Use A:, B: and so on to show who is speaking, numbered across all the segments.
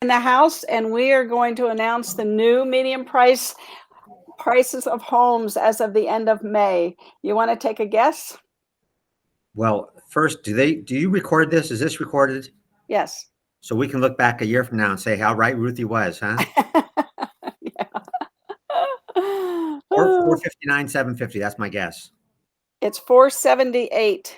A: in the House, and we are going to announce the new median prices of homes as of the end of May. You want to take a guess?
B: Well, first, do you record this? Is this recorded?
A: Yes.
B: So we can look back a year from now and say how right Ruthie was, huh? Or
A: Yeah.
B: 459, 750. That's my guess.
A: It's 478.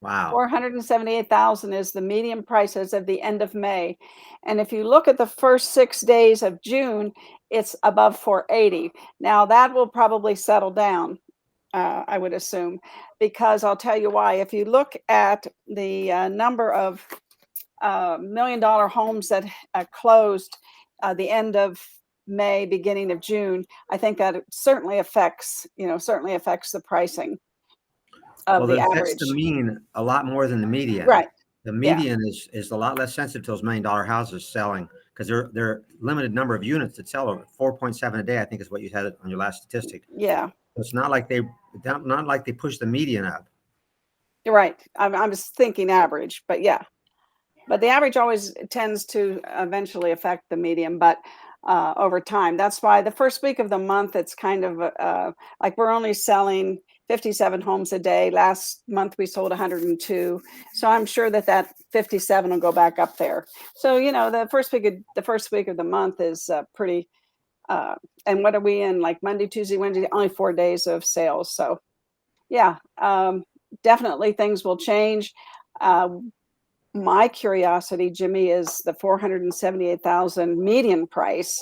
B: Wow.
A: 478,000 is the median price as of the end of May. And if you look at the first 6 days of June, it's above 480. Now that will probably settle down, I would assume, because I'll tell you why. If you look at the number of $1 million homes that closed the end of May, beginning of June, I think that it certainly affects the pricing of
B: Well,
A: the
B: that affects the
A: average.
B: mean a lot more than the median.
A: Right.
B: The
A: Yeah.
B: median is a lot less sensitive to those $1 million houses selling because they're limited number of units that sell over 4.7 a day, I think is what you had on your last statistic.
A: Yeah.
B: So it's not like they push the median up.
A: You're right. I'm just thinking average, but yeah. But the average always tends to eventually affect the median, but over time. That's why the first week of the month, it's kind of like we're only selling 57 homes a day. Last month we sold 102. So I'm sure that 57 will go back up there. So, the first week of the month is pretty uh, and what are we in, like Monday, Tuesday, Wednesday, only 4 days of sales. So, yeah, definitely things will change. Uh, my curiosity, Jimmy, is the 478,000 median price,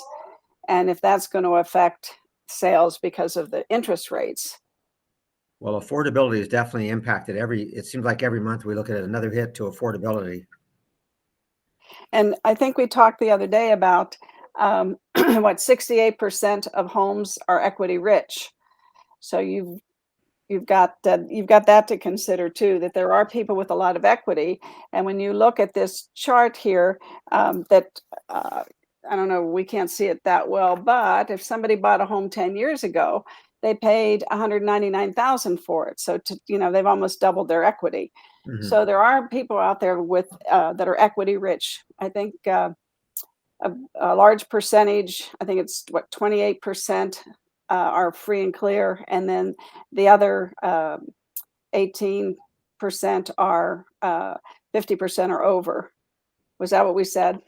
A: and if that's going to affect sales because of the interest rates.
B: Well, affordability is definitely impacted it seems like every month we look at another hit to affordability.
A: And I think we talked the other day about what 68% of homes are equity rich. So you've got that to consider too, that there are people with a lot of equity. And when you look at this chart here, that I don't know, we can't see it that well, but if somebody bought a home 10 years ago, they paid 199,000 for it. So they've almost doubled their equity.
B: Mhm.
A: So there are people out there with that are equity rich. I think a large percentage, I think it's what, 28% are free and clear, and then the other 18% are 50% or over. Was that what we said?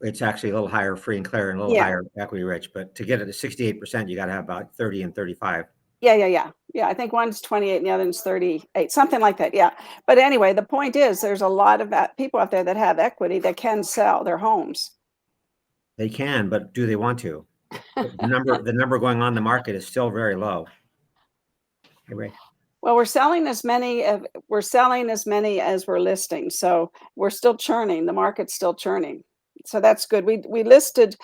B: It's actually a little higher free and clear and a little
A: Yeah.
B: higher equity rich, but to get it to 68%, you got to have about 30 and 35.
A: Yeah. I think one's 28 and the other one's 38, something like that. Yeah. But anyway, the point is there's a lot of people out there that have equity that can sell their homes.
B: They can, but do they want to? The number going on the market is still very low. Hey, Ray.
A: Well, we're selling as many as we're listing, so we're still churning. The market's still churning, so that's good. We listed,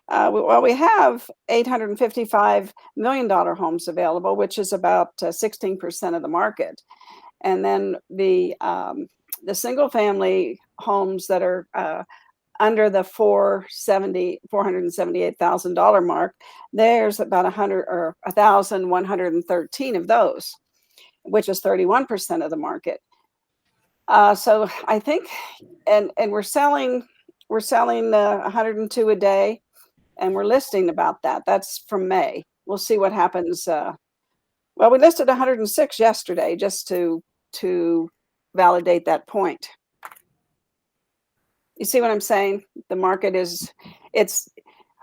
A: we have $855 million homes available, which is about 16% of the market, and then the single family homes that are under the $478,000 mark, there's about 1,113 of those, which is 31% of the market. So I think, and we're selling 102 a day, and we're listing about that. That's from May. We'll see what happens. Well, we listed 106 yesterday just to validate that point. You see what I'm saying? The market it's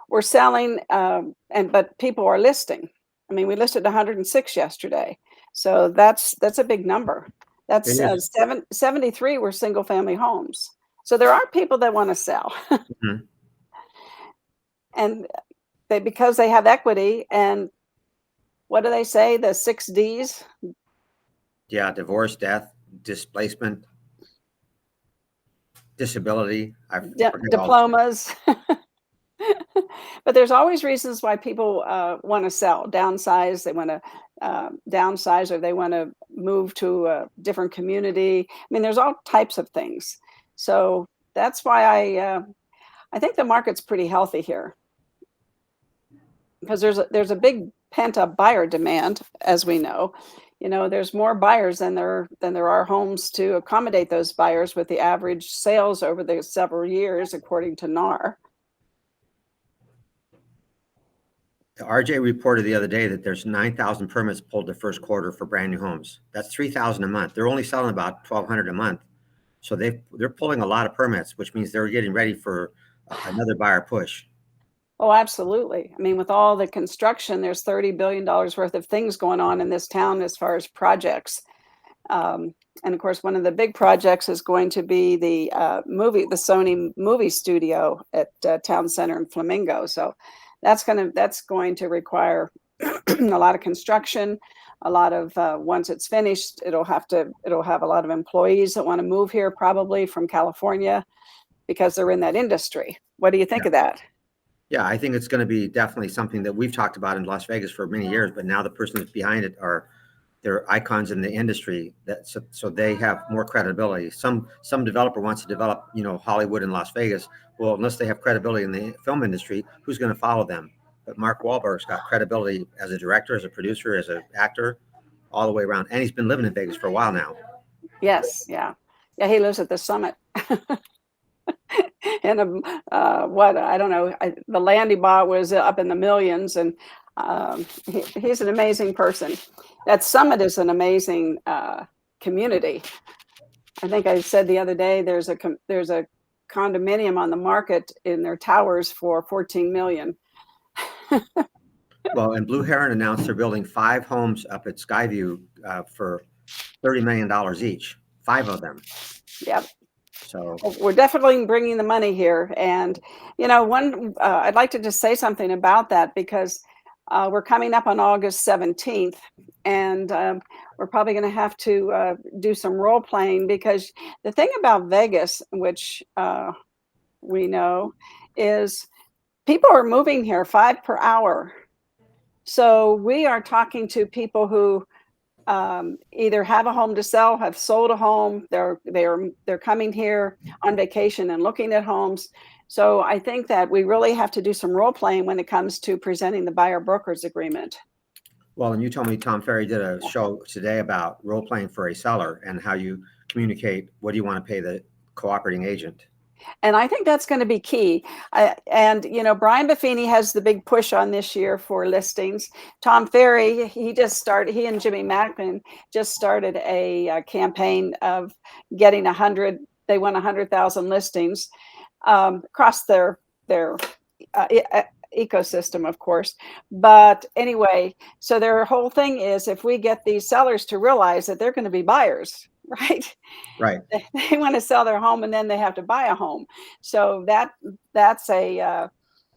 A: we're selling, but people are listing. I mean, we listed 106 yesterday, so that's a big number.
B: It
A: That's
B: is.
A: 73 were single family homes. So there are people that want to sell,
B: Mhm.
A: and because they have equity. And what do they say? The 6 Ds.
B: Yeah, divorce, death, displacement, disability. I forget all.
A: Diplomas. But there's always reasons why people want to sell, downsize. They want to downsize, or they want to move to a different community. I mean, there's all types of things. So that's why I think the market's pretty healthy here, because there's a big pent up buyer demand, as we know. there's more buyers than there are homes to accommodate those buyers with the average sales over the several years, according to NAR.
B: RJ reported the other day that there's 9,000 permits pulled the first quarter for brand new homes. That's 3,000 a month. They're only selling about 1,200 a month. So they're pulling a lot of permits, which means they're getting ready for another buyer push.
A: Oh, absolutely. I mean, with all the construction, there's $30 billion worth of things going on in this town as far as projects. And of course, one of the big projects is going to be the Sony movie studio at Town Center in Flamingo. So that's going to require a lot of construction. A lot of once it's finished, it'll have a lot of employees that want to move here, probably from California, because they're in that industry. What do you think of that?
B: Yeah, I think it's going to be definitely something that we've talked about in Las Vegas for many years, but now the person that's behind it they're icons in the industry, so they have more credibility. Some developer wants to develop, Hollywood and Las Vegas. Well, unless they have credibility in the film industry, who's going to follow them? But Mark Wahlberg's got credibility as a director, as a producer, as an actor, all the way around. And he's been living in Vegas for a while now.
A: Yes, yeah. He lives at the Summit. And what, I don't know, the land he bought was up in the millions, and he's an amazing person. That Summit is an amazing community. I think I said the other day there's a condominium on the market in their towers for $14 million.
B: Well, and Blue Heron announced they're building 5 homes up at Skyview for $30 million each, 5 of them.
A: Yep.
B: So
A: we're definitely bringing the money here. And, I'd like to just say something about that, because we're coming up on August 17th, and we're probably going to have to do some role playing, because the thing about Vegas, which we know, is people are moving here 5 per hour. So we are talking to people who either have a home to sell, have sold a home, they're coming here on vacation and looking at homes. So I think that we really have to do some role playing when it comes to presenting the buyer broker's agreement.
B: Well, and you told me Tom Ferry did a show today about role playing for a seller and how you communicate what do you want to pay the cooperating agent.
A: And I think that's going to be key. Brian Buffini has the big push on this year for listings. Tom Ferry, he and Jimmy Macklin just started a campaign of getting 100. They want 100,000 listings across their ecosystem, of course. But anyway, so their whole thing is, if we get these sellers to realize that they're going to be buyers, right?
B: Right.
A: They want to sell their home, and then they have to buy a home. So that's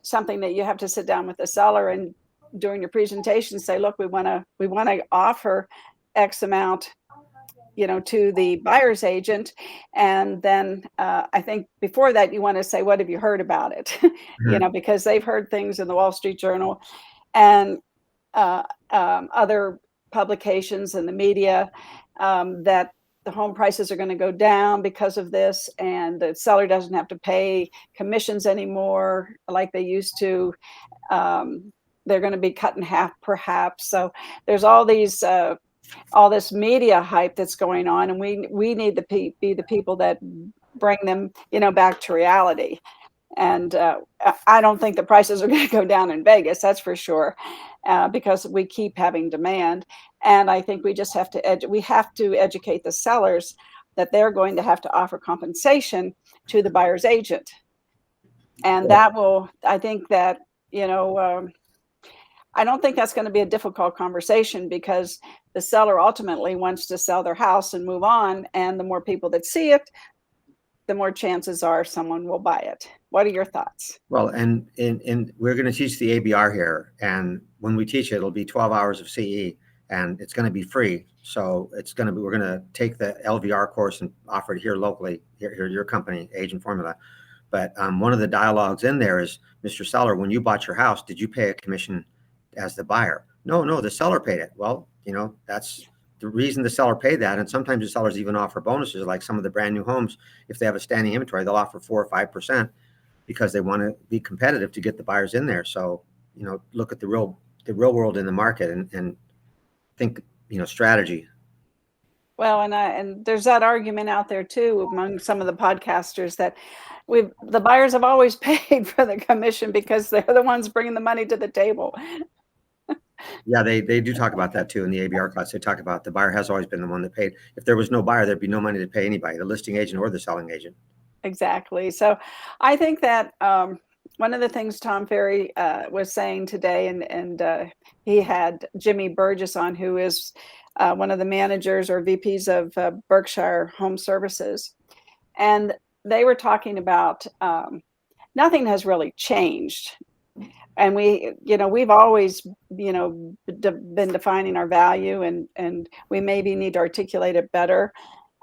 A: something that you have to sit down with the seller and during your presentation say, look, we want to offer X amount, to the buyer's agent. And then I think before that, you want to say, what have you heard about it? Because they've heard things in the Wall Street Journal and other publications in the media that the home prices are going to go down because of this, and the seller doesn't have to pay commissions anymore like they used to. They're going to be cut in half, perhaps. So there's all this media hype that's going on, and we need to be the people that bring them, back to reality. And I don't think the prices are going to go down in Vegas, that's for sure, because we keep having demand. And I think we just have to educate the sellers that they're going to have to offer compensation to the buyer's agent. And that will, I think that, I don't think that's going to be a difficult conversation, because the seller ultimately wants to sell their house and move on. And the more people that see it, the more chances are someone will buy it. What are your thoughts?
B: Well, and we're going to teach the ABR here. And when we teach it, it'll be 12 hours of CE, and it's going to be free. So we're going to take the LVR course and offer it here locally, here your company, Agent Formula. But one of the dialogues in there is, Mr. Seller, when you bought your house, did you pay a commission as the buyer? No, the seller paid it. Well, that's the reason the seller paid that. And sometimes the sellers even offer bonuses, like some of the brand new homes. If they have a standing inventory, they'll offer 4 or 5% because they want to be competitive to get the buyers in there. So, look at the real world in the market and think strategy.
A: Well, and there's that argument out there too among some of the podcasters that the buyers have always paid for the commission because they're the ones bringing the money to the table.
B: Yeah, they do talk about that too in the ABR class. They talk about the buyer has always been the one that paid. If there was no buyer, there'd be no money to pay anybody, the listing agent or the selling agent.
A: Exactly. So I think that one of the things Tom Ferry was saying today, and he had Jimmy Burgess on, who is one of the managers or VPs of Berkshire Home Services. And they were talking about nothing has really changed. And we've always, been defining our value, and we maybe need to articulate it better.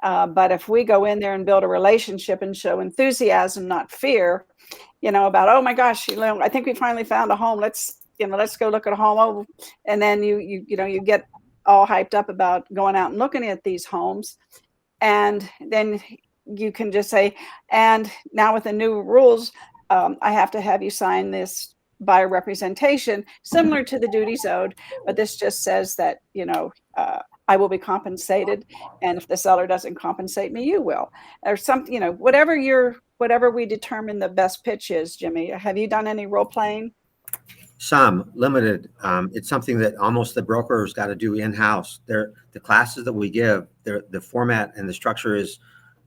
A: But if we go in there and build a relationship and show enthusiasm, not fear, about, oh my gosh, I think we finally found a home. Let's go look at a home. Oh, and then you get all hyped up about going out and looking at these homes. And then you can just say, and now with the new rules, I have to have you sign this buyer representation similar to the duties owed, but this just says that, I will be compensated, and if the seller doesn't compensate me, you will, or something, whatever we determine the best pitch is. Jimmy, have you done any role playing?
B: Some limited. It's something that almost the broker's got to do in-house. The classes that we give, the format and the structure is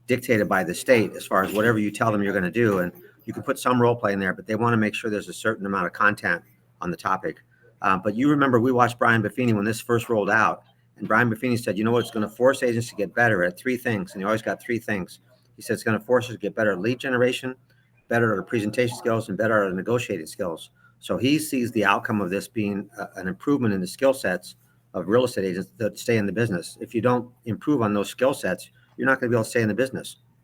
B: dictated by the state as far as whatever you tell them you're going to do. And you can put some role play in there, but they want to make sure there's a certain amount of content on the topic. But you remember we watched Brian Buffini when this first rolled out. And Brian Buffini said, what's going to force agents to get better at 3 things. And he always got 3 things. He said it's going to force us to get better at lead generation, better at presentation skills, and better at negotiating skills. So he sees the outcome of this being an improvement in the skill sets of real estate agents that stay in the business. If you don't improve on those skill sets, you're not going to be able to stay in the business.